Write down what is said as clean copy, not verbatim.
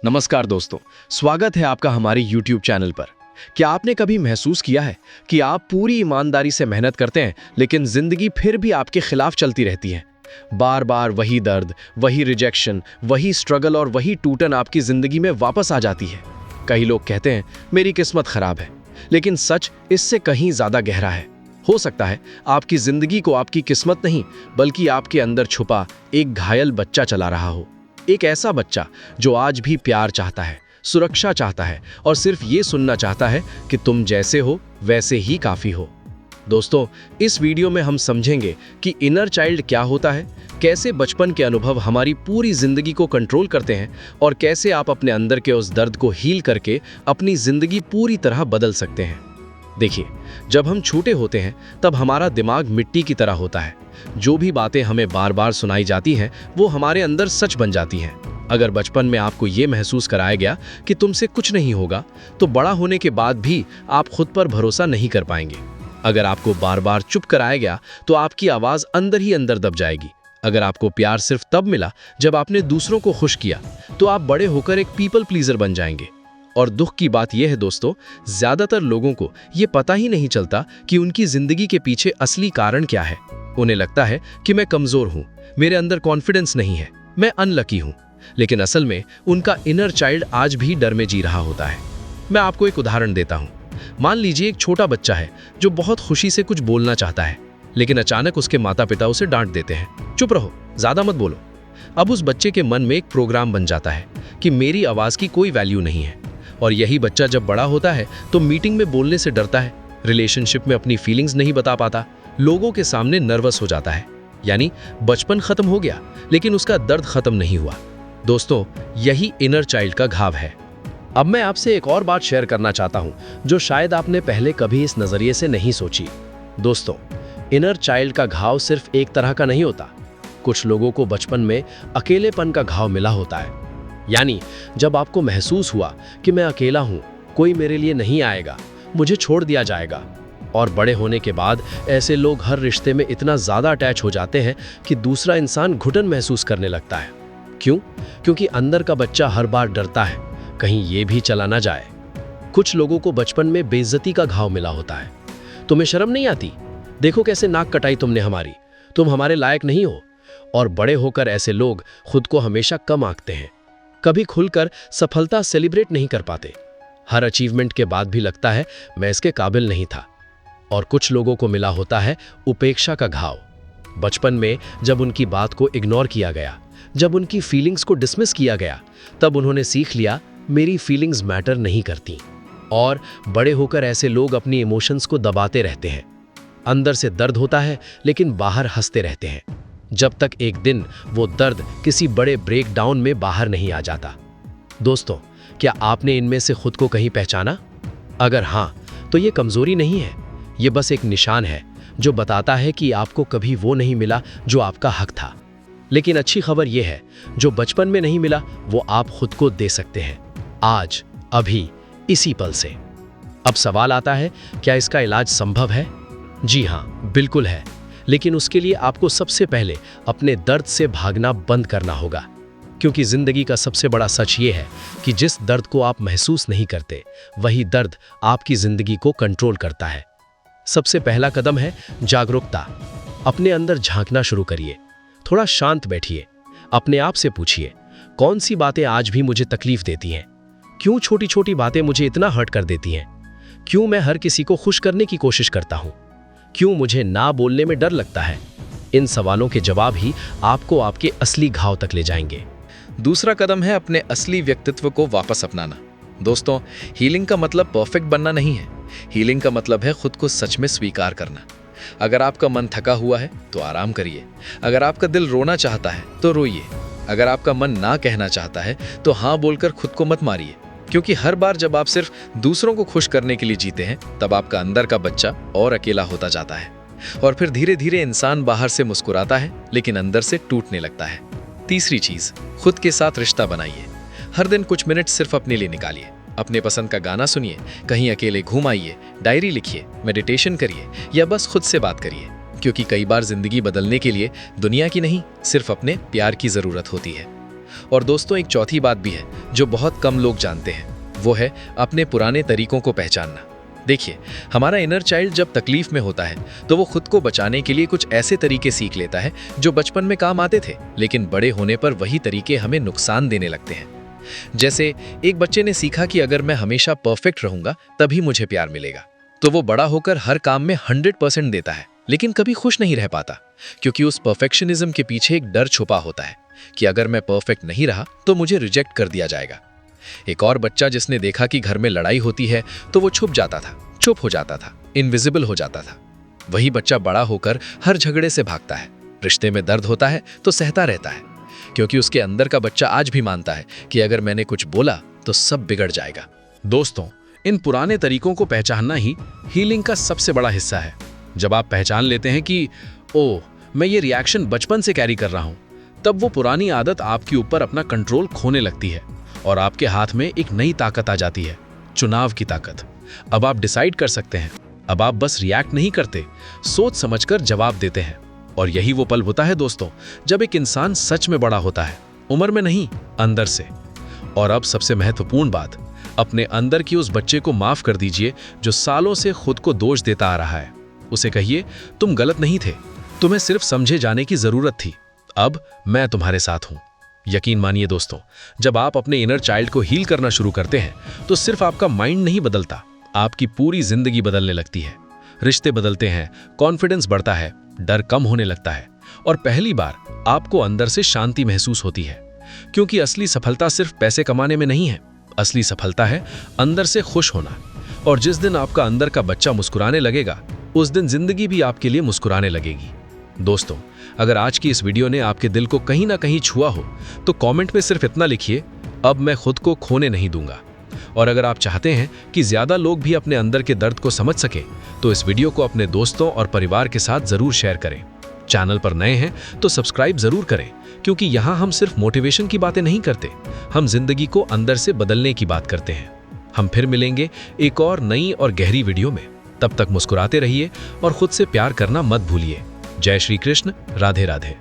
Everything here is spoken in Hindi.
नमस्कार दोस्तों, स्वागत है आपका हमारे YouTube चैनल पर। क्या आपने कभी महसूस किया है कि आप पूरी ईमानदारी से मेहनत करते हैं लेकिन जिंदगी फिर भी आपके खिलाफ चलती रहती है? बार बार वही दर्द, वही रिजेक्शन, वही स्ट्रगल और वही टूटन आपकी जिंदगी में वापस आ जाती है। कई लोग कहते हैं मेरी किस्मत खराब है, लेकिन सच इससे कहीं ज्यादा गहरा है। हो सकता है आपकी जिंदगी को आपकी किस्मत नहीं बल्कि आपके अंदर छुपा एक घायल बच्चा चला रहा हो। एक ऐसा बच्चा जो आज भी प्यार चाहता है, सुरक्षा चाहता है और सिर्फ ये सुनना चाहता है कि तुम जैसे हो वैसे ही काफी हो। दोस्तों, इस वीडियो में हम समझेंगे कि इनर चाइल्ड क्या होता है, कैसे बचपन के अनुभव हमारी पूरी जिंदगी को कंट्रोल करते हैं और कैसे आप अपने अंदर के उस दर्द को हील करके अपनी जिंदगी पूरी तरह बदल सकते हैं। देखिए, जब हम छोटे होते हैं तब हमारा दिमाग मिट्टी की तरह होता है। जो भी बातें हमें बार बार सुनाई जाती हैं वो हमारे अंदर सच बन जाती हैं। अगर बचपन में आपको ये महसूस कराया गया कि तुमसे कुछ नहीं होगा, तो बड़ा होने के बाद भी आप खुद पर भरोसा नहीं कर पाएंगे। अगर आपको बार बार चुप कराया गया तो आपकी आवाज़ अंदर ही अंदर दब जाएगी। अगर आपको प्यार सिर्फ तब मिला जब आपने दूसरों को खुश किया, तो आप बड़े होकर एक पीपल प्लीजर बन जाएंगे। और दुख की बात यह है दोस्तों, ज्यादातर लोगों को ये पता ही नहीं चलता कि उनकी जिंदगी के पीछे असली कारण क्या है। उन्हें लगता है कि मैं कमजोर हूँ, मेरे अंदर कॉन्फिडेंस नहीं है, मैं अनलकी हूँ। लेकिन असल में उनका इनर चाइल्ड आज भी डर में जी रहा होता है। मैं आपको एक उदाहरण देता हूँ। मान लीजिए एक छोटा बच्चा है जो बहुत खुशी से कुछ बोलना चाहता है, लेकिन अचानक उसके माता पिता उसे डांट देते हैं, चुप रहो, ज्यादा मत बोलो। अब उस बच्चे के मन में एक प्रोग्राम बन जाता है कि मेरी आवाज की कोई वैल्यू नहीं है। और यही बच्चा जब बड़ा होता है तो मीटिंग में बोलने से डरता है, रिलेशनशिप में अपनी फीलिंग्स नहीं बता पाता, लोगों के सामने नर्वस हो जाता है। यानी बचपन खत्म हो गया लेकिन उसका दर्द खत्म नहीं हुआ। दोस्तों, यही इनर चाइल्ड का घाव है। अब मैं आपसे एक और बात शेयर करना चाहता हूं जो शायद आपने पहले कभी इस नजरिए से नहीं सोची। दोस्तों, इनर चाइल्ड का घाव सिर्फ एक तरह का नहीं होता। कुछ लोगों को बचपन में अकेलेपन का घाव मिला होता है। यानी जब आपको महसूस हुआ कि मैं अकेला हूं, कोई मेरे लिए नहीं आएगा, मुझे छोड़ दिया जाएगा। और बड़े होने के बाद ऐसे लोग हर रिश्ते में इतना ज़्यादा अटैच हो जाते हैं कि दूसरा इंसान घुटन महसूस करने लगता है। क्यों? क्योंकि अंदर का बच्चा हर बार डरता है कहीं ये भी चला ना जाए। कुछ लोगों को बचपन में बेइज्जती का घाव मिला होता है। तुम्हें शर्म नहीं आती? देखो कैसे नाक कटाई तुमने हमारी, तुम हमारे लायक नहीं हो। और बड़े होकर ऐसे लोग खुद को हमेशा कम आंकते हैं, कभी खुलकर सफलता सेलिब्रेट नहीं कर पाते। हर अचीवमेंट के बाद भी लगता है मैं इसके काबिल नहीं था। और कुछ लोगों को मिला होता है उपेक्षा का घाव। बचपन में जब उनकी बात को इग्नोर किया गया, जब उनकी फीलिंग्स को डिसमिस किया गया, तब उन्होंने सीख लिया मेरी फीलिंग्स मैटर नहीं करती। और बड़े होकर ऐसे लोग अपनी इमोशंस को दबाते रहते हैं। अंदर से दर्द होता है लेकिन बाहर हंसते रहते हैं, जब तक एक दिन वो दर्द किसी बड़े ब्रेकडाउन में बाहर नहीं आ जाता। दोस्तों, क्या आपने इनमें से खुद को कहीं पहचाना? अगर हाँ, तो ये कमजोरी नहीं है, ये बस एक निशान है जो बताता है कि आपको कभी वो नहीं मिला जो आपका हक था। लेकिन अच्छी खबर यह है, जो बचपन में नहीं मिला वो आप खुद को दे सकते हैं, आज, अभी, इसी पल से। अब सवाल आता है, क्या इसका इलाज संभव है? जी हाँ, बिल्कुल है। लेकिन उसके लिए आपको सबसे पहले अपने दर्द से भागना बंद करना होगा। क्योंकि जिंदगी का सबसे बड़ा सच ये है कि जिस दर्द को आप महसूस नहीं करते, वही दर्द आपकी जिंदगी को कंट्रोल करता है। सबसे पहला कदम है जागरूकता। अपने अंदर झांकना शुरू करिए। थोड़ा शांत बैठिए, अपने आप से पूछिए, कौन सी बातें आज भी मुझे तकलीफ देती हैं? क्यों छोटी छोटी बातें मुझे इतना हर्ट कर देती हैं? क्यों मैं हर किसी को खुश करने की कोशिश करता हूँ? क्यों मुझे ना बोलने में डर लगता है? इन सवालों के जवाब ही आपको आपके असली घाव तक ले जाएंगे। दूसरा कदम है अपने असली व्यक्तित्व को वापस अपनाना। दोस्तों, हीलिंग का मतलब परफेक्ट बनना नहीं है। हीलिंग का मतलब है खुद को सच में स्वीकार करना। अगर आपका मन थका हुआ है तो आराम करिए। अगर आपका दिल रोना चाहता है तो रोइए। अगर आपका मन ना कहना चाहता है तो हाँ बोलकर खुद को मत मारिए। क्योंकि हर बार जब आप सिर्फ दूसरों को खुश करने के लिए जीते हैं, तब आपका अंदर का बच्चा और अकेला होता जाता है। और फिर धीरे धीरे इंसान बाहर से मुस्कुराता है लेकिन अंदर से टूटने लगता है। तीसरी चीज, खुद के साथ रिश्ता बनाइए। हर दिन कुछ मिनट सिर्फ अपने लिए निकालिए। अपने पसंद का गाना सुनिए, कहीं अकेले घूम आइए, डायरी लिखिए, मेडिटेशन करिए या बस खुद से बात करिए। क्योंकि कई बार जिंदगी बदलने के लिए दुनिया की नहीं, सिर्फ अपने प्यार की जरूरत होती है। और दोस्तों, एक चौथी बात भी है जो बहुत कम लोग जानते हैं, वो है अपने पुराने तरीकों को पहचानना। देखिए, हमारा इनर चाइल्ड जब तकलीफ में होता है तो वो खुद को बचाने के लिए कुछ ऐसे तरीके सीख लेता है जो बचपन में काम आते थे, लेकिन बड़े होने पर वही तरीके हमें नुकसान देने लगते हैं। जैसे एक बच्चे ने सीखा कि अगर मैं हमेशा परफेक्ट रहूंगा तभी मुझे प्यार मिलेगा, तो वो बड़ा होकर हर काम में 100% देता है, लेकिन कभी खुश नहीं रह पाता, क्योंकि उस परफेक्शनिज्म के पीछे एक डर छुपा होता है कि अगर मैं परफेक्ट नहीं रहा तो मुझे रिजेक्ट कर दिया जाएगा। एक और बच्चा जिसने देखा कि घर में लड़ाई होती है तो वो चुप हो जाता था, इनविजिबल हो जाता था। वही बच्चा बड़ा होकर हर झगड़े से भागता है, रिश्ते में दर्द होता है तो सहता रहता है, क्योंकि उसके अंदर का बच्चा आज भी मानता है कि अगर मैंने कुछ बोला तो सब बिगड़ जाएगा। दोस्तों, इन पुराने तरीकों को पहचानना ही हीलिंग का सबसे बड़ा हिस्सा है। जब आप पहचान लेते हैं कि ओह, मैं ये रिएक्शन बचपन से कैरी कर रहा हूं, तब वो पुरानी आदत आपके ऊपर अपना कंट्रोल खोने लगती है और आपके हाथ में एक नई ताकत आ जाती है, चुनाव की ताकत। अब आप डिसाइड कर सकते हैं। अब आप बस रिएक्ट नहीं करते, सोच समझकर जवाब देते हैं। और यही वो पल होता है दोस्तों, जब एक इंसान सच में बड़ा होता है, उम्र में नहीं, अंदर से। और अब सबसे महत्वपूर्ण बात, अपने अंदर की उस बच्चे को माफ कर दीजिए जो सालों से खुद को दोष देता आ रहा है। उसे कहिए, तुम गलत नहीं थे, तुम्हें सिर्फ समझे जाने की जरूरत थी। अब मैं तुम्हारे साथ हूं। यकीन मानिए दोस्तों, जब आप अपने इनर चाइल्ड को हील करना शुरू करते हैं तो सिर्फ आपका माइंड नहीं बदलता, आपकी पूरी जिंदगी बदलने लगती है। रिश्ते बदलते हैं, कॉन्फिडेंस बढ़ता है, डर कम होने लगता है और पहली बार आपको अंदर से शांति महसूस होती है। क्योंकि असली सफलता सिर्फ पैसे कमाने में नहीं है, असली सफलता है अंदर से खुश होना। और जिस दिन आपका अंदर का बच्चा मुस्कुराने लगेगा, उस दिन जिंदगी भी आपके लिए मुस्कुराने लगेगी। दोस्तों, अगर आज की इस वीडियो ने आपके दिल को कहीं ना कहीं छुआ हो तो कमेंट में सिर्फ इतना लिखिए, अब मैं खुद को खोने नहीं दूंगा। और अगर आप चाहते हैं कि ज्यादा लोग भी अपने अंदर के दर्द को समझ सकें तो इस वीडियो को अपने दोस्तों और परिवार के साथ जरूर शेयर करें। चैनल पर नए हैं तो सब्सक्राइब जरूर करें, क्योंकि यहाँ हम सिर्फ मोटिवेशन की बातें नहीं करते, हम जिंदगी को अंदर से बदलने की बात करते हैं। हम फिर मिलेंगे एक और नई और गहरी वीडियो में। तब तक मुस्कुराते रहिए और खुद से प्यार करना मत भूलिए। जय श्री कृष्ण, राधे राधे।